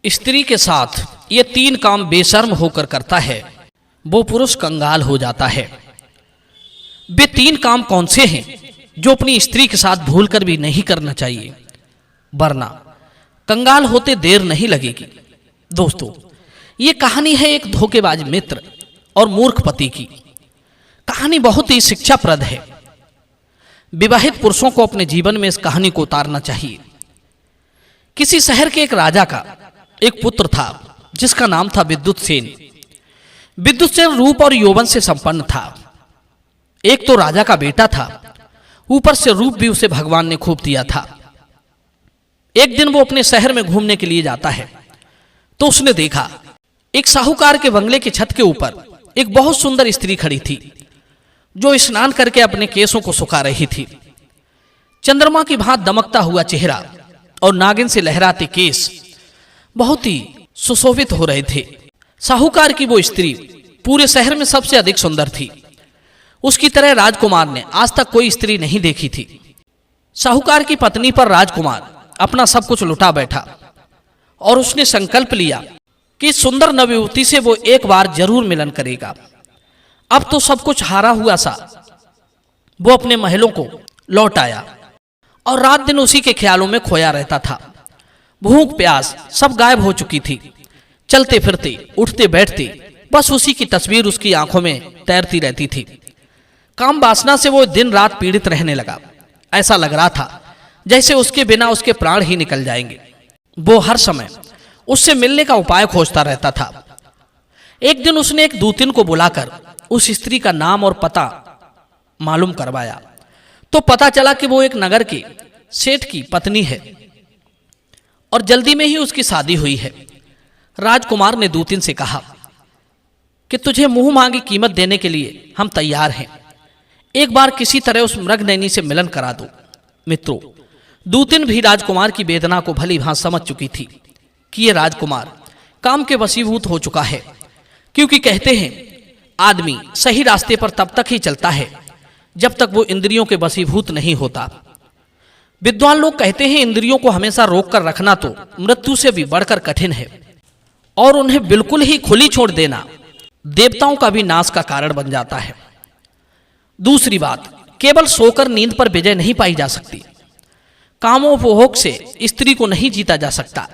स्त्री के साथ ये 3 काम बेशर्म होकर करता है, वो पुरुष कंगाल हो जाता है। वे 3 काम कौन से हैं जो अपनी स्त्री के साथ भूलकर भी नहीं करना चाहिए, वरना कंगाल होते देर नहीं लगेगी। दोस्तों, ये कहानी है एक धोखेबाज मित्र और मूर्ख पति की। कहानी बहुत ही शिक्षाप्रद है। विवाहित पुरुषों को अपने जीवन में इस कहानी को उतारना चाहिए। किसी शहर के एक राजा का एक पुत्र था जिसका नाम था विद्युत सेन। विद्युत सेन रूप और यौवन से संपन्न था। एक तो राजा का बेटा था, ऊपर से रूप भी उसे भगवान ने खूब दिया था। एक दिन वो अपने शहर में घूमने के लिए जाता है तो उसने देखा एक साहूकार के बंगले की छत के ऊपर एक बहुत सुंदर स्त्री खड़ी थी जो स्नान करके अपने केसों को सुखा रही थी। चंद्रमा की भांति दमकता हुआ चेहरा और नागिन से लहराते केस बहुत ही सुशोभित हो रहे थे। साहूकार की वो स्त्री पूरे शहर में सबसे अधिक सुंदर थी। उसकी तरह राजकुमार ने आज तक कोई स्त्री नहीं देखी थी। साहूकार की पत्नी पर राजकुमार अपना सब कुछ लुटा बैठा और उसने संकल्प लिया कि इस सुंदर नवयुवती से वो एक बार जरूर मिलन करेगा। अब तो सब कुछ हारा हुआ सा वो अपने महलों को लौट आया और रात दिन उसी के ख्यालों में खोया रहता था। भूख प्यास सब गायब हो चुकी थी। चलते फिरते उठते बैठते बस उसी की तस्वीर उसकी आंखों में तैरती रहती थी। काम वासना से वो दिन रात पीड़ित रहने लगा। ऐसा लग रहा था जैसे उसके बिना उसके प्राण ही निकल जाएंगे। वो हर समय उससे मिलने का उपाय खोजता रहता था। एक दिन उसने एक दूतिन को बुलाकर उस स्त्री का नाम और पता मालूम करवाया तो पता चला कि वो एक नगर के सेठ की पत्नी है और जल्दी में ही उसकी शादी हुई है। राजकुमार ने दूतिन से कहा कि तुझे मुंह मांगी कीमत देने के लिए हम तैयार हैं। एक बार किसी तरह उस मृगनयनी से मिलन करा दो। मित्रों, दूतिन भी राजकुमार की वेदना को भली भांति समझ चुकी थी कि ये राजकुमार काम के वशीभूत हो चुका है, क्योंकि कहते हैं आदमी सही रास्ते पर तब तक ही चलता है जब तक वो इंद्रियों के वशीभूत नहीं होता। विद्वान लोग कहते हैं इंद्रियों को हमेशा रोक कर रखना तो मृत्यु से भी बढ़कर कठिन है और उन्हें बिल्कुल ही खुली छोड़ देना देवताओं का भी नाश का कारण बन जाता है। दूसरी बात, केवल सोकर नींद पर विजय नहीं पाई जा सकती। कामोपभोग से स्त्री को नहीं जीता जा सकता।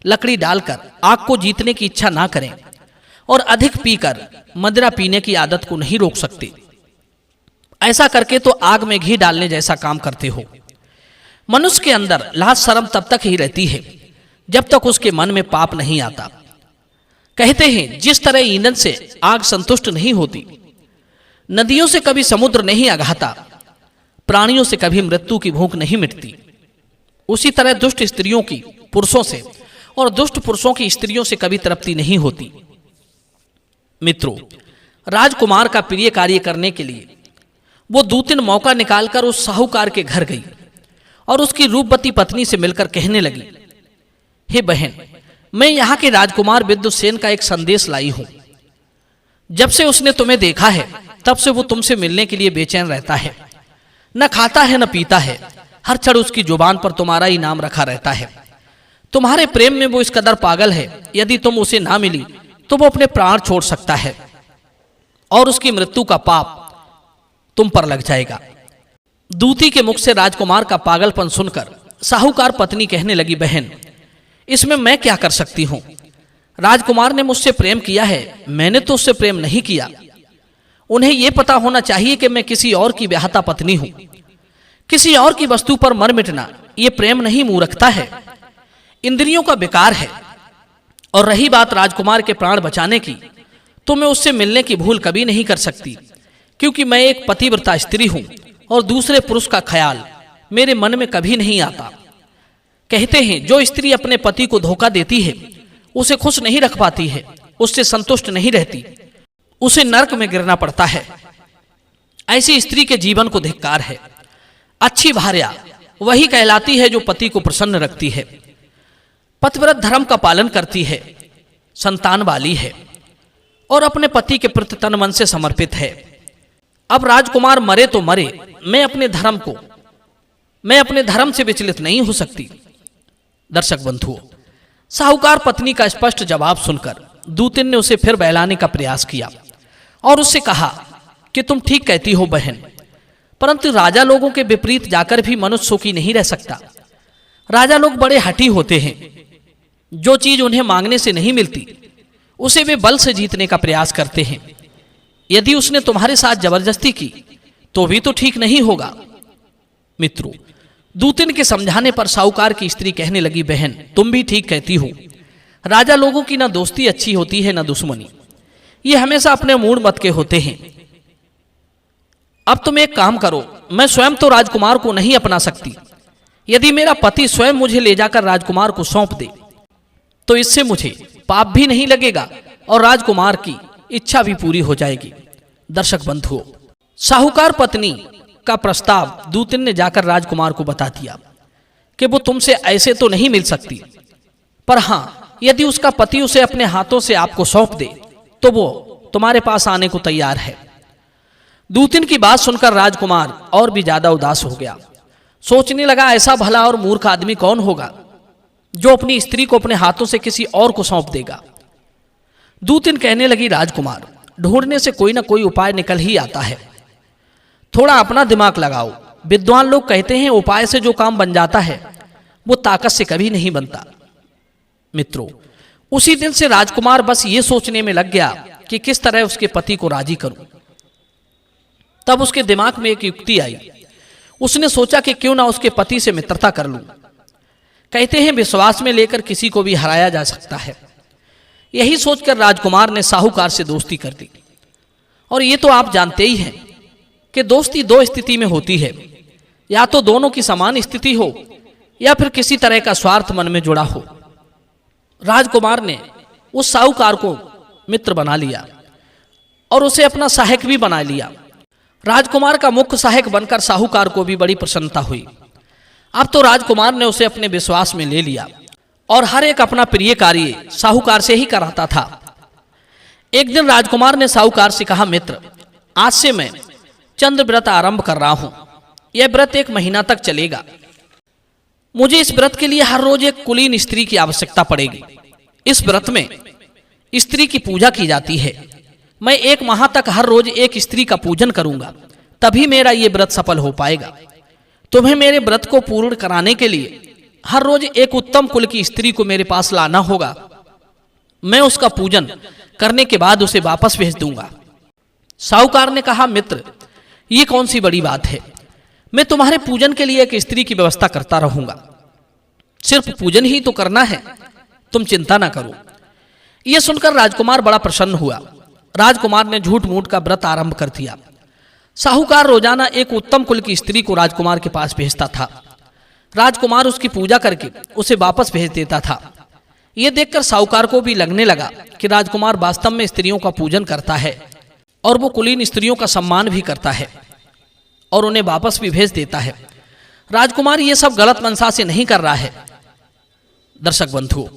लकड़ी डालकर आग को जीतने की इच्छा ना करें और अधिक पीकर मदिरा पीने की आदत को नहीं रोक सकते। ऐसा करके तो आग में घी डालने जैसा काम करते हो। मनुष्य के अंदर लाज शर्म तब तक ही रहती है जब तक उसके मन में पाप नहीं आता। कहते हैं जिस तरह ईंधन से आग संतुष्ट नहीं होती, नदियों से कभी समुद्र नहीं अघाता, प्राणियों से कभी मृत्यु की भूख नहीं मिटती, उसी तरह दुष्ट स्त्रियों की पुरुषों से और दुष्ट पुरुषों की स्त्रियों से कभी तृप्ति नहीं होती। मित्रों, राजकुमार का प्रिय कार्य करने के लिए वो दूतिन मौका निकालकर उस साहूकार के घर गई और उसकी रूपवती पत्नी से मिलकर कहने लगी, हे बहन, मैं यहाँ के राजकुमार विद्युत सेन का एक संदेश लाई हूं। जब से उसने तुम्हें देखा है तब से वो तुमसे मिलने के लिए बेचैन रहता है। न खाता है न पीता है, हर क्षण उसकी जुबान पर तुम्हारा ही नाम रखा रहता है। तुम्हारे प्रेम में वो इस कदर पागल है, यदि तुम उसे ना मिली तो वो अपने प्राण छोड़ सकता है और उसकी मृत्यु का पाप तुम पर लग जाएगा। दूती के मुख से राजकुमार का पागलपन सुनकर साहूकार पत्नी कहने लगी, बहन, इसमें मैं क्या कर सकती हूं? राजकुमार ने मुझसे प्रेम किया है, मैंने तो उससे प्रेम नहीं किया। उन्हें यह पता होना चाहिए कि मैं किसी और की ब्याहता पत्नी हूं। किसी और की वस्तु पर मर मिटना यह प्रेम नहीं, मूर्खता है, इंद्रियों का विकार है। और रही बात राजकुमार के प्राण बचाने की, तो मैं उससे मिलने की भूल कभी नहीं कर सकती, क्योंकि मैं एक पतिव्रता स्त्री हूं और दूसरे पुरुष का ख्याल मेरे मन में कभी नहीं आता। कहते हैं जो स्त्री अपने पति को धोखा देती है उसे खुश नहीं रख पाती है, उससे संतुष्ट नहीं रहती, उसे नरक में गिरना पड़ता है। ऐसी स्त्री के जीवन को धिक्कार है। अच्छी भार्या वही कहलाती है जो पति को प्रसन्न रखती है, पतिव्रत धर्म का पालन करती है, संतान वाली है और अपने पति के प्रति तन मन से समर्पित है। अब राजकुमार मरे तो मरे, मैं अपने धर्म से विचलित नहीं हो सकती। दर्शक बंधुओं, साहूकार पत्नी का स्पष्ट जवाब सुनकर दूतिन ने उसे फिर बहलाने का प्रयास किया और उससे कहा कि तुम ठीक कहती हो बहन, परंतु राजा लोगों के विपरीत जाकर भी मनुष्य सुखी नहीं रह सकता। राजा लोग बड़े हठी होते हैं। जो चीज उन्हें मांगने से नहीं मिलती उसे वे बल से जीतने का प्रयास करते हैं। यदि उसने तुम्हारे साथ जबरदस्ती की तो भी तो ठीक नहीं होगा। मित्रों, दूतिन के समझाने पर साहूकार की स्त्री कहने लगी, बहन तुम भी ठीक कहती हो। राजा लोगों की ना दोस्ती अच्छी होती है ना दुश्मनी, ये हमेशा अपने मूड मत के होते हैं। अब तुम एक काम करो, मैं स्वयं तो राजकुमार को नहीं अपना सकती। यदि मेरा पति स्वयं मुझे ले जाकर राजकुमार को सौंप दे तो इससे मुझे पाप भी नहीं लगेगा और राजकुमार की इच्छा भी पूरी हो जाएगी। दर्शक बंधुओं, साहूकार पत्नी का प्रस्ताव दूतिन ने जाकर राजकुमार को बता दिया कि वो तुमसे ऐसे तो नहीं मिल सकती, पर हां यदि उसका पति उसे अपने हाथों से आपको सौंप दे तो वो तुम्हारे पास आने को तैयार है। दूतिन की बात सुनकर राजकुमार और भी ज्यादा उदास हो गया। सोचने लगा, ऐसा भला और मूर्ख आदमी कौन होगा जो अपनी स्त्री को अपने हाथों से किसी और को सौंप देगा। दूतिन कहने लगी, राजकुमार ढूंढने से कोई ना कोई उपाय निकल ही आता है, थोड़ा अपना दिमाग लगाओ। विद्वान लोग कहते हैं उपाय से जो काम बन जाता है वो ताकत से कभी नहीं बनता। मित्रों, उसी दिन से राजकुमार बस ये सोचने में लग गया कि किस तरह उसके पति को राजी करूं। तब उसके दिमाग में एक युक्ति आई। उसने सोचा कि क्यों ना उसके पति से मित्रता कर लूं। कहते हैं विश्वास में लेकर किसी को भी हराया जा सकता है। यही सोचकर राजकुमार ने साहूकार से दोस्ती कर दी। और ये तो आप जानते ही हैं कि दोस्ती दो स्थिति में होती है, या तो दोनों की समान स्थिति हो या फिर किसी तरह का स्वार्थ मन में जुड़ा हो। राजकुमार ने उस साहूकार को मित्र बना लिया और उसे अपना सहायक भी बना लिया। राजकुमार का मुख्य सहायक बनकर साहूकार को भी बड़ी प्रसन्नता हुई। अब तो राजकुमार ने उसे अपने विश्वास में ले लिया और हर एक अपना प्रिय कार्य साहूकार से ही कराता था। एक दिन राजकुमार ने साहूकार से कहा, मित्र आज से मैं चंद्र व्रत आरंभ कर रहा हूं। यह व्रत 1 महीना तक चलेगा। मुझे इस व्रत के लिए हर रोज एक कुलीन स्त्री की आवश्यकता पड़ेगी। इस व्रत में स्त्री की पूजा की जाती है। मैं 1 माह तक हर रोज एक स्त्री का पूजन करूंगा, तभी मेरा यह व्रत सफल हो पाएगा। तुम्हें मेरे व्रत को पूर्ण कराने के लिए हर रोज एक उत्तम कुल की स्त्री को मेरे पास लाना होगा। मैं उसका पूजन करने के बाद उसे वापस भेज दूंगा। साहूकार ने कहा, मित्र ये कौन सी बड़ी बात है, मैं तुम्हारे पूजन के लिए एक स्त्री की व्यवस्था करता रहूंगा। सिर्फ पूजन ही तो करना है, तुम चिंता ना करो। यह सुनकर राजकुमार बड़ा प्रसन्न हुआ। राजकुमार ने झूठ मूठ का व्रत आरंभ कर दिया। साहूकार रोजाना एक उत्तम कुल की स्त्री को राजकुमार के पास भेजता था। राजकुमार उसकी पूजा करके उसे वापस भेज देता था। यह देखकर साहूकार को भी लगने लगा कि राजकुमार वास्तव में स्त्रियों का पूजन करता है और वो कुलीन स्त्रियों का सम्मान भी करता है और उन्हें वापस भी भेज देता है। राजकुमार ये सब गलत मनसा से नहीं कर रहा है। दर्शक बंधुओं,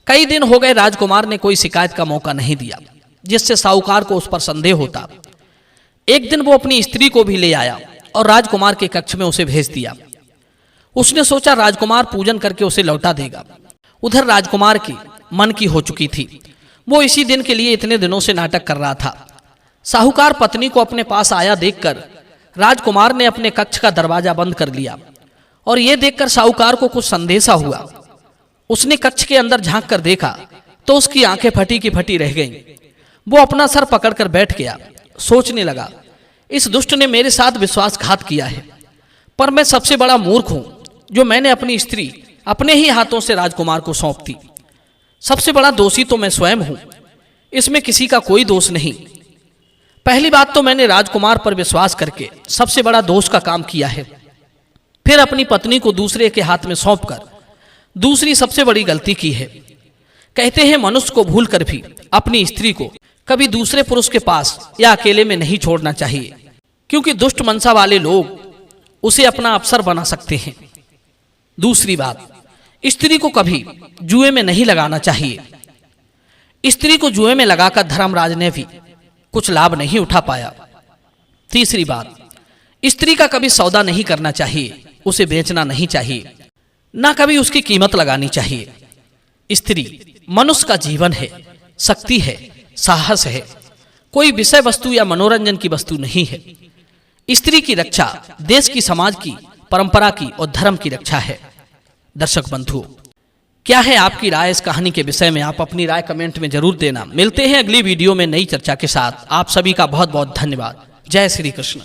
कई दिन हो गए राजकुमार ने कोई शिकायत का मौका नहीं दिया, जिससे साहूकार को उस पर संदेह होता। एक दिन वो अपनी स्त्री को भी ले आया और राजकुमार के कक्ष में उसे भेज दिया। उसने सोचा राजकुमार पूजन करके उसे लौटा देगा। उधर राजकुमार की मन की हो चुकी थी। वो इसी दिन के लिए इतने दिनों से नाटक कर रहा था। साहूकार पत्नी को अपने पास आया देखकर राजकुमार ने अपने कक्ष का दरवाजा बंद कर लिया और यह देखकर साहूकार को कुछ संदेशा हुआ। उसने कक्ष के अंदर झांक कर देखा तो उसकी आंखें फटी की फटी रह गईं। वो अपना सर पकड़कर बैठ गया। सोचने लगा, इस दुष्ट ने मेरे साथ विश्वासघात किया है, पर मैं सबसे बड़ा मूर्ख हूं जो मैंने अपनी स्त्री अपने ही हाथों से राजकुमार को सौंप दी। सबसे बड़ा दोषी तो मैं स्वयं हूं, इसमें किसी का कोई दोष नहीं। पहली बात तो मैंने राजकुमार पर विश्वास करके सबसे बड़ा दोष का काम किया है, फिर अपनी पत्नी को दूसरे के हाथ में सौंपकर दूसरी सबसे बड़ी गलती की है। कहते हैं मनुष्य को भूलकर भी अपनी स्त्री को कभी दूसरे पुरुष के पास या अकेले में नहीं छोड़ना चाहिए, क्योंकि दुष्ट मनसा वाले लोग उसे अपना अफसर बना सकते हैं। दूसरी बात, स्त्री को कभी जुए में नहीं लगाना चाहिए। स्त्री को जुए में लगाकर धर्मराज ने भी कुछ लाभ नहीं उठा पाया। तीसरी बात, स्त्री का कभी सौदा नहीं करना चाहिए, उसे बेचना नहीं चाहिए, ना कभी उसकी कीमत लगानी चाहिए। स्त्री मनुष्य का जीवन है, शक्ति है, साहस है, कोई विषय वस्तु या मनोरंजन की वस्तु नहीं है। स्त्री की रक्षा देश की, समाज की, परंपरा की और धर्म की रक्षा है। दर्शक बंधुओं, क्या है आपकी राय इस कहानी के विषय में? आप अपनी राय कमेंट में जरूर देना। मिलते हैं अगली वीडियो में नई चर्चा के साथ। आप सभी का बहुत बहुत धन्यवाद। जय श्री कृष्ण।